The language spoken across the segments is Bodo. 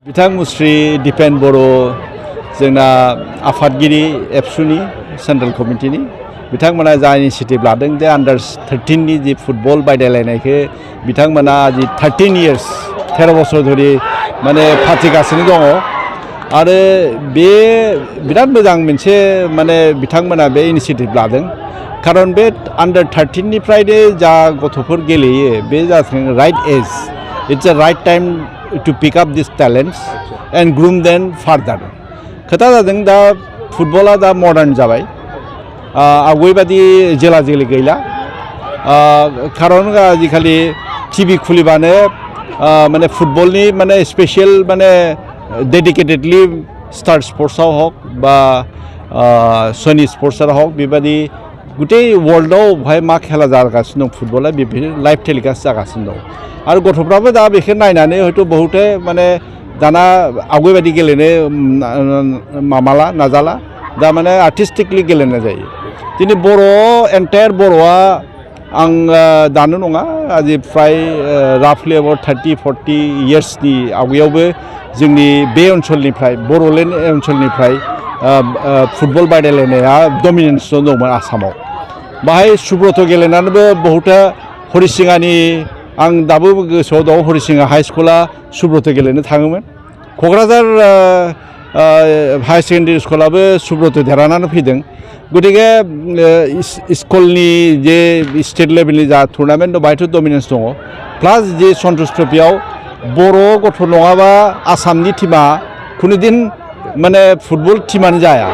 बिथां मुस्रि दिपेन बर' जोंना आफादगिरि एबसुनि सेन्ट्रेल कमिटिनि बिथांमोना जा इनिशिएटिभ लादों जे आन्डार 13 नि जि फुटबल बादायलायनायखौ बिथांमोना जि 13 इयार्स 13 बोसोर धरि माने फाथिगासिनो दङ आरो बे बिराद मोजां मोनसे माने बिथांमोना बे इनिशिएटिभ लादों खारन बे आन्डार 13 निफ्रायनो जा गथ'फोर गेलेयो बे जाथों right as it's a right time to pick up these talents and groom them further. खोथा जादों दा फुटबला दा मडार्न जाबाय आवगयबादि जेला जेलि गैला खारन आजिखालि टिभि खुलिबानो माने फुटबलनि माने स्पेशल माने डेडिकेटेडलि स्टार स्पर्ट्सआव हक बा सनि स्पर्ट्सआव हक बेबादि गुटे वर्ल्डआव बाहाय मा खेला जागासिनो दं फुटबला बेफोर लाइभ टेलिकास्ट जागासिनो दं आरो गथ'फ्राबो दा बेखौ नायनानै हयथ' बहुते माने दाना आवगयबादि गेलेनो मामाला नाजाला दा माने आर्टिस्टिकलि गेलेनाय जायो दिनै बर' एन्टायार बर'आ आं दानो नङा आजि फ्राय राफलि एबाउट 30-40 इयार्सनि आवगायावबो जोंनि बे ओनसोलनिफ्राय बर'लेण्ड ओनसोलनिफ्राय फुटबल बादायलायनाया डमिनेन्स दंमोन आसामाव बाहाय सुब्रत गेलेनानैबो बहुता हरिसिङानि आं दाबो गोसोआव दं हरिसिङा हाई स्कुला सुब्रत गेलेनो थाङोमोन क'क्राझार हाई सेकेन्डारि स्कुलाबो सुब्रत देरहानानै फैदों गतिके स्कुलनि जे स्टेट लेभेलनि जा टुर्नामेन्ट दं बाहायथ' डमिनेन्स दङ प्लास जे सन्तोष ट्रफियाव बर' गथ' नङाबा आसामनि टिमा खुनुदिन माने फुटबल टिमानो जाया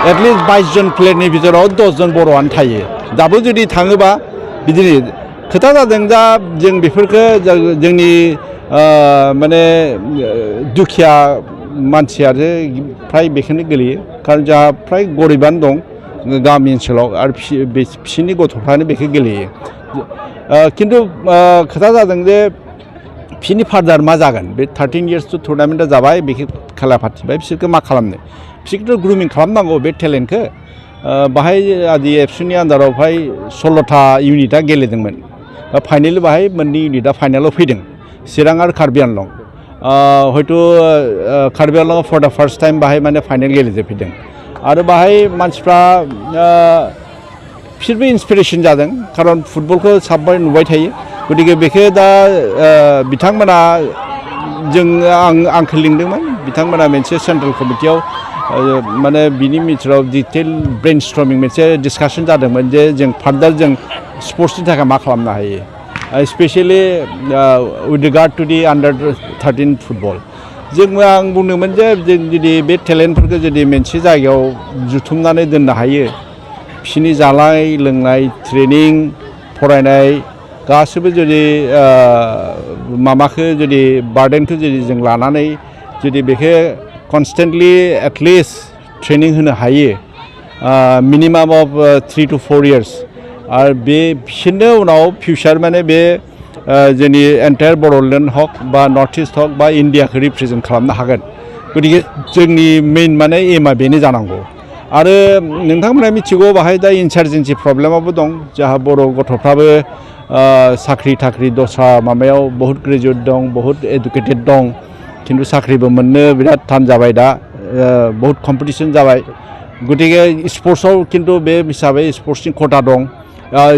एटलिस्ट 22 जन प्लेयारनि बिथोराव 10 जन बर'आनो थायो दाबो जुदि थाङोबा बिदिनो खोथा जादों दा जों बेफोरखौ जोंनि माने दुखिया मानसियासो फ्राय बेखौनो गेलेयो खारन जोंहा फ्राय गरिबानो दं गामि ओनसोलाव आरो बिसोरनि गथ'फ्रानो बेखौ गेलेयो खिन्थु खोथा जादों जे बिसोरनि फार्दार मा जागोन बे 13 इयार्स टुर्नामेन्टआ जाबाय बेखौ खेला फाथिबाय बिसोरखौ मा खालामनो बिसोरखौथ' ग्रुमिं खालामनांगौ बे टेलेन्टखौ बाहाय आदि एबसुनि आन्दारावहाय 16था इउनिटआ गेलेदोंमोन फाइनेल बाहाय मोननै इउनिटआ फाइनेलाव फैदों चिरां आरो कार्बि आंलं हयथ' कार्बि आंलंआव फर दा फार्स्ट टाइम बाहाय माने फाइनेल गेलेजोबफैदों आरो बाहाय मानसिफ्रा बिसोरबो इन्सपिरेसन जादों खारन फुटबलखौ साबबाय नुबाय थायो गतिके बेखौ दा बिथांमोना आंखौ लिंदोंमोन बिथांमोना मोनसे सेन्ट्रेल कमिटियाव माने बिनि मिथिराव डिटेल ब्रेनस्टर्मिं मोनसे डिसकासन जादोंमोन जे जों फार्दार जों स्पर्ट्सनि थाखाय मा खालामनो हायो specially with regard to the under 13 football आं बुंदोंमोन जे जों जुदि बे टेलेन्टफोरखौ जुदि मोनसे जायगायाव जुथुमनानै दोननो हायो बिसोरनि जानाय लोंनाय ट्रेनिं फरायनाय गासैबो जुदि माबाखौ जुदि बार्डेनखौ जुदि जों लानानै जुदि बेखौ कनस्टेन्टलि एटलिस्ट ट्रेनिं होनो हायो मिनिमाम अफ 3 to 4 इयार्स आरो बे बिसोरनो उनाव फिउचार माने बे जोंनि एन्टायार बड'लेण्ड हक बा नर्थ इस्ट हक बा इन्डियाखौ रिप्रेजेन्ट खालामनो हागोन गतिके जोंनि मेइन माने एमआ बेनो जानांगौ आरो नोंथांमोना मिथिगौ बाहाय दा इनसार्जेन्सि प्रब्लेमाबो दं जोंहा बर' गथ'फ्राबो साख्रि थाख्रि दस्रा माबायाव बहुत ग्रेजुवेट दं बहुत एडुकेटेड दं खिन्थु साख्रिबो मोननो बिराद थान जाबाय दा बहुत कम्पिटिसन जाबाय गतिके स्पर्ट्सआव खिन्थु बे हिसाबै स्पर्ट्सनि खथा दं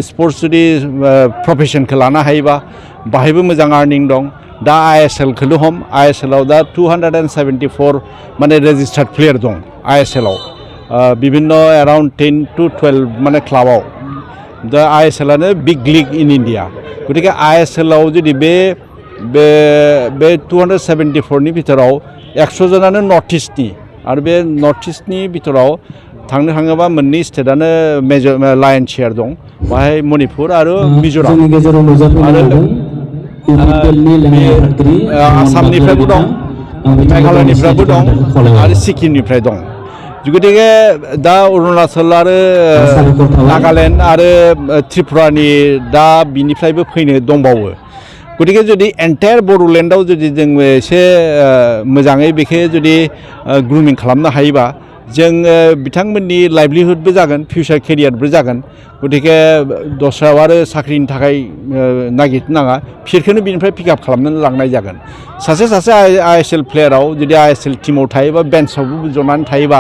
स्पर्ट्स जुदि प्रफेसनखौ लानो हायोबा बाहायबो मोजां आर्निं दं दा ISLखौनो हम ISLआव दा 274 माने रेजिस्टार्ड प्लेयार दं ISLआव बिभिन्न एराउन्ड 10 to 12 माने क्लाबाव दा ISLआनो बिग लिग इन इन्डिया गतिके ISLआव जुदि बे 274 नि बिथोराव 100 जनानो नर्थ इस्टनि आरो बे नर्थ इस्टनि बिथोराव थांनो थाङोबा मोननै स्टेटआनो मेजर लायन शेयार दं बाहाय मणिपुर आरो मिज'राम आरो आसामनिफ्रायबो दं मेघालयनिफ्रायबो दं आरो सिक्किमनिफ्राय दं गतिके दा अरुणाचल आरो नागालेण्ड आरो त्रिपुरानि दा बिनिफ्रायबो फैनो दंबावो गतिके जुदि एन्टायार बड'लेण्डआव जुदि जों एसे मोजाङै बेखौ जुदि ग्रुमिं खालामनो हायोबा जों बिथांमोननि लाइभलिहुडबो जागोन फिउचार केरियारबो जागोन गतिके दस्रायाव आरो साख्रिनि थाखाय नागिरनो नाङा बिसोरखौनो बिनिफ्राय पिकआप खालामनानै लांनाय जागोन सासे आइएसएल प्लेयाराव जुदि आइएसएल टीमाव थायोबा बेन्चआवबो जनानै थायोबा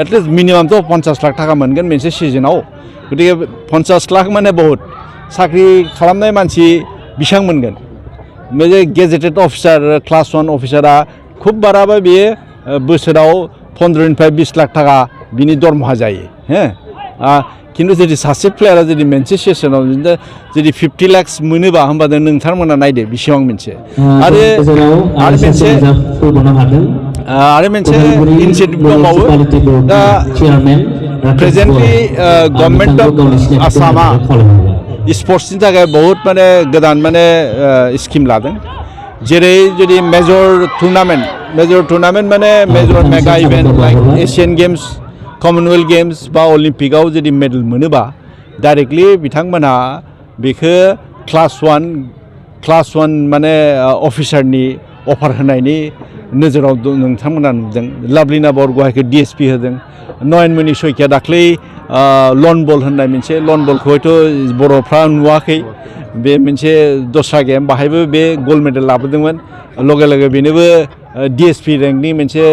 एटलिस्ट मिनिमामथ' 50 लाख थाखा मोनगोन मोनसे सिजनाव गतिके 50 लाख माने बहुत साख्रि खालामनाय मानसि बेसेबां मोनगोन बे गेजेटेड अफिसार क्लास 1 अफिसारा खुब बाराबा बेयो बोसोराव 15निफ्राय 20 लाख थाखा बिनि दरमाहा जायो हो खिन्थु जुदि सासे प्लेयारा जुदि मोनसे सेसनाव जुदि 50 लाख मोनोबा होमबा नोंथांमोना नायदो बेसेबां मोनसे आरो मोनसे इनिशिएटिभ दंबावो दा प्रेजेन्टलि गभर्नमेन्ट अफ आसामा स्पर्ट्सनि थाखाय बहुत माने गोदान माने स्किम लादों जेरै जुदि मेजर टुर्नामेन्ट माने मेजर मेगा इभेन्ट लाइक एशियान गेम्स कमनवेल्थ गेम्स बा अलिम्पिकआव जुदि मेडेल मोनोबा डाइरेक्टलि बिथांमोनहा बेखौ क्लास 1 माने अफिसारनि अफार होनायनि नोजोराव नोंथांमोना नुदों लाभलिना बरग'हायखौ डिएसपि होदों नयनमणि सयकिया दाख्लै लन बल होननाय मोनसे लन बलखौ हयथ' बर'फ्रा नुवाखै बे मोनसे दस्रा गेम बाहायबो बे गल्ड मेडेल लाबोदोंमोन लगे लगे बेनोबो डिएसपि रेंकनि मोनसे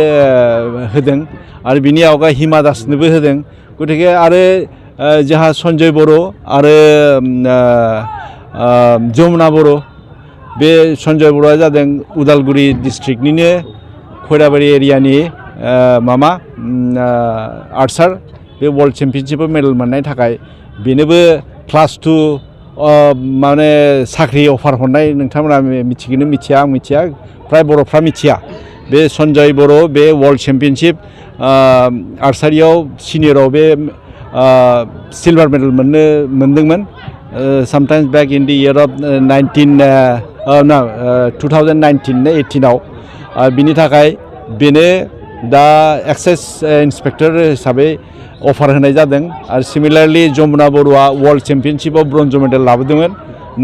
होदों आरो बिनि आवगाय हिमा दासनोबो होदों गतिके आरो जोंहा सन्जय बर' आरो जमुना बर' बे सन्जय बर'आ जादों उदालगुरि डिस्ट्रिक्टनिनो खैराबारि एरियानि आर्चार बे वर्ल्ड चेम्पियनशिपआव मेडेल मोननायनि थाखाय बेनोबो क्लास 2 माने साख्रि अफार हरनाय नोंथांमोना मिथिगोन मिथिया आं मिथिया फ्राय बर'फ्रा मिथिया बे सन्जय बर' बे वर्ल्ड चेम्पियनशिप आर्चारियाव सिनियराव बे सिलभार मेडेल मोनदोंमोन sometimes back in the year of 2019-18आव बिनि थाखाय बेनो दा एक्साइज इन्सपेक्टर हिसाबै अफार होनाय जादों आरो सिमिलारलि जमुना बर'आ वर्ल्ड चेम्पियनशिपआव ब्रन्ज मेडेल लाबोदोंमोन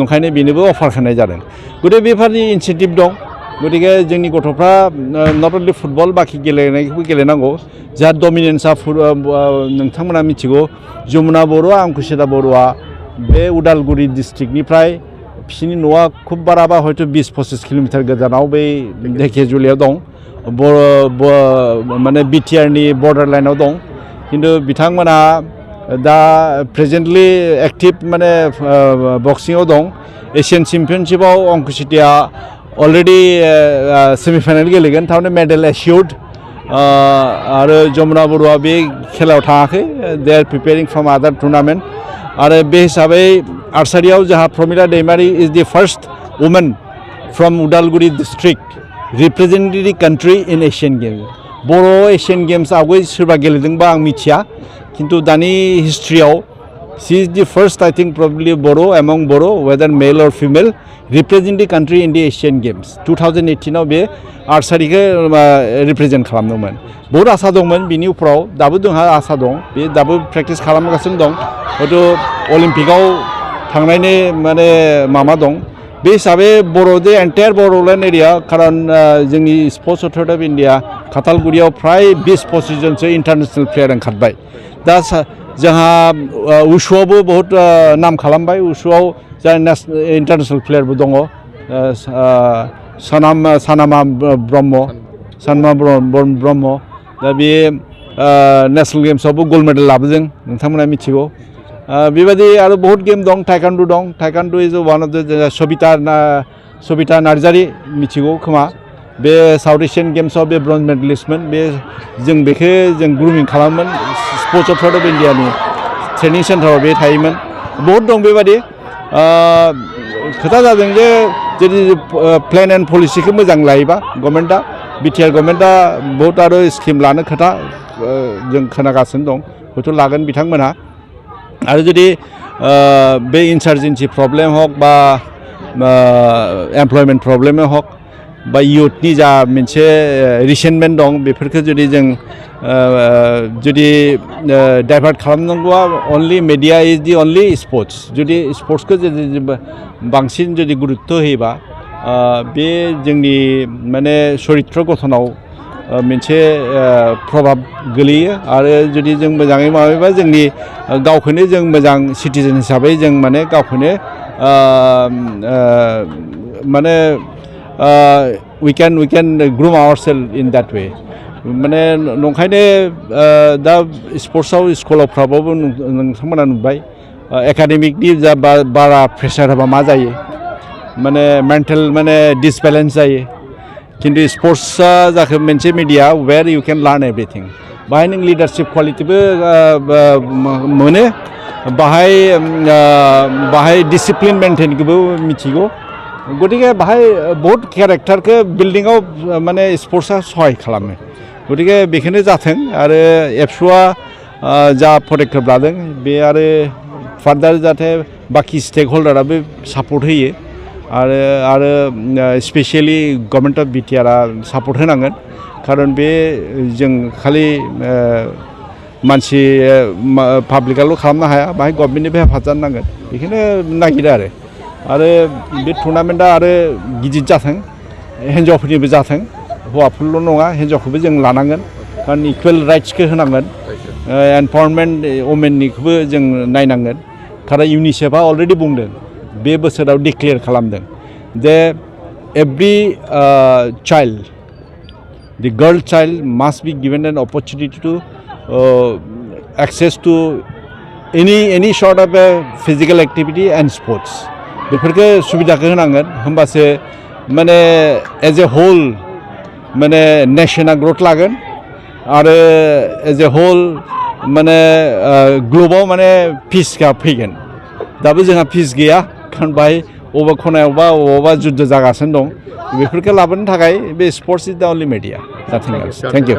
ओंखायनो बेनोबो अफार होनाय जादों गतिके बेफोरनि इनसेन्टिभ दं गतिके जोंनि गथ'फ्रा नट अनलि फुटबल बाखि गेलेनायखौबो गेलेनांगौ जाहा डमिनेन्सआ नोंथांमोना मिथिगौ जमुना बर' अंकुसिता बर'आ बे उदालगुरि डिस्ट्रिक्टनिफ्राय बिसिनि न'आ खुब बाराबा हयथ' 20-25 किल'मिटार गोजानाव बै धेकियाजुलियाव दं माने बिटिआरनि बर्डार लाइनाव दं खिन्थु बिथांमोना दा प्रेजेन्टलि एक्टिभ माने बक्सिंआव दं एशियान चेम्पियनशिपआव अंकुसिताया अलरेडि सेमिफाइनाल गेलेगोन थारमाने मेडेल एसियर्ड आरो जमुना बर'आ बे खेलायाव थाङाखै दे आर प्रिपेयारिं फ्रम आदार टुर्नामेन्ट आरो बे हिसाबै आर्चारियाव जोंहा Pramila Daimari is the first women from Udalguri district representing the country in Asian games बर' एशियान गेम्स आवगाय सोरबा गेलेदोंबा आं मिथिया खिन्थु दानि हिस्ट्रियाव she is the first I think probably बर' एमंग बर' वेदार मेल और female represent the country in the Asian games 2018आव बे आर्चारिखौ रिप्रेजेन्ट खालामदोंमोन बहुत आसा दंमोन बिनि उफ्राव दाबो जोंहा आसा दं बे दाबो प्रेक्टिस खालामगासिनो दं हयथ' अलिम्पिकआव थांनायनि माने माबा दं बे हिसाबै बर'दे एन्टायार बर'लेण्ड एरिया खारन जोंनि स्पर्ट्स अथरिटि अफ इन्डिया खातालगुरियाव फ्राय 20-25 जनसो इन्टारनेसनेल प्लेयार ओंखारबाय दा जोंहा उसुआवबो बहुत नाम खालामबाय उसुआव जोंहा इन्टारनेसनेल प्लेयारबो दङ सानमा ब्रह्म दा बे नेसनेल गेम्सआवबो गल्ड मेडेल लाबोदों नोंथांमोना मिथिगौ बेबायदि आरो बहुत गेम दं टाइकान्डु दं टाइकान्डु इज वान अफ द सबिता नार्जारि मिथिगौ खोमा बे साउथ एशियान गेम्सआव बे ब्रन्ज मेडेलिस्टमोन बे जों बेखौ जों ग्रुमिं खालामोन स्पर्ट्स अथरिटि अफ इन्डियानि ट्रेनिं सेन्टाराव बे थायोमोन बहुत दं बेबायदि खोथा जादों जे जुदि प्लेन एन्ड पलिसिखौ मोजां लायोबा गभर्नमेन्टआ बिटिआर गभर्नमेन्टआ बहुत आरो स्किम लानो खोथा जों खोनागासिनो दं हयथ' लागोन बिथांमोनहा आरो जुदि बे इन्सार्जेन्सि प्रब्लेम हक बा एमप्लयमेन्ट प्रब्लेम हक बा इयुथनि जा मोनसे रिसेन्टमेन्ट दं बेफोरखौ जुदि जों जुदि डाइभार्ट खालामनांगौआ only media is the only sports जुदि स्पर्ट्सखौ जुदि बांसिन जुदि गुरुत्त' होयोबा बे जोंनि माने सरित्र गठनाव मोनसे प्रभाब गोलैयो आरो जुदि जों मोजाङै माबायोबा जोंनि गावखौनो जों मोजां सिटिजेन हिसाबै जों माने गावखौनो माने we can groom ourselves in that way माने नंखायनो दा स्पर्ट्सआव स्कुलावफ्राबो नोंथांमोना नुबाय एकाडेमिकनि जा बारा प्रेसार होबा मा जायो माने मेन्टेल माने डिसबेलेन्स जायो खिन्थु स्पर्ट्सआ जाखो मोनसे media where you can learn everything बाहाय नों लिडारशिप क्वालिटिबो मोनो बाहाय डिसिप्लिन मेन्टेनखौबो मिथिगौ गतिके बाहाय बहुत केरेक्टारखौ बिल्डिंआव माने स्पर्ट्सआ सहाय खालामो गतिके बेखौनो जाथों आरो एबसुआ जा पदक्षेप लादों बे आरो फार्दार जाहाथे बाखि स्टेक हल्डाराबो सापर्ट होयो आरो स्पेसियेलि गभर्नमेन्ट अफ बिटिआरआ सापर्ट होनांगोन खारन बे जों खालि मानसि पाब्लिकआल' खालामनो हाया बाहाय गभर्नमेन्टनिबो हेफाजाब नांगोन बेखौनो नागिरो आरो बे टुर्नामेन्टआ आरो गिदिर जाथों हिन्जावफोरनिबो जाथों हौवाफोरल' नङा हिन्जावखौबो जों लानांगोन खारन इकुवेल राइट्सखौ होनांगोन एम्पावारमेन्ट वमेननिखौबो जों नायनांगोन खारन इउनिसेफआ अलरेडि बुंदों बे बोसोराव डिक्लेयार खालामदों जे every child the girl child must be given an opportunity to access to any sort of a physical activity and sports बेफोरखौ सुबिदाखौ होनांगोन होमबासो माने एज ए होल माने नेशना ग्रोथ लागोन आरो एज ए होल माने ग्ल'बाव माने पिसआ फैगोन दाबो जोंहा पिस गैया खारन बाहाय बबेबा खनायावबा बबेबा जुद्ध जागासिनो दं बेफोरखौ लाबोनो थाखाय बे स्पर्ट्स इज द अनलि मिडिया नाथिं एल्स थेंक इउ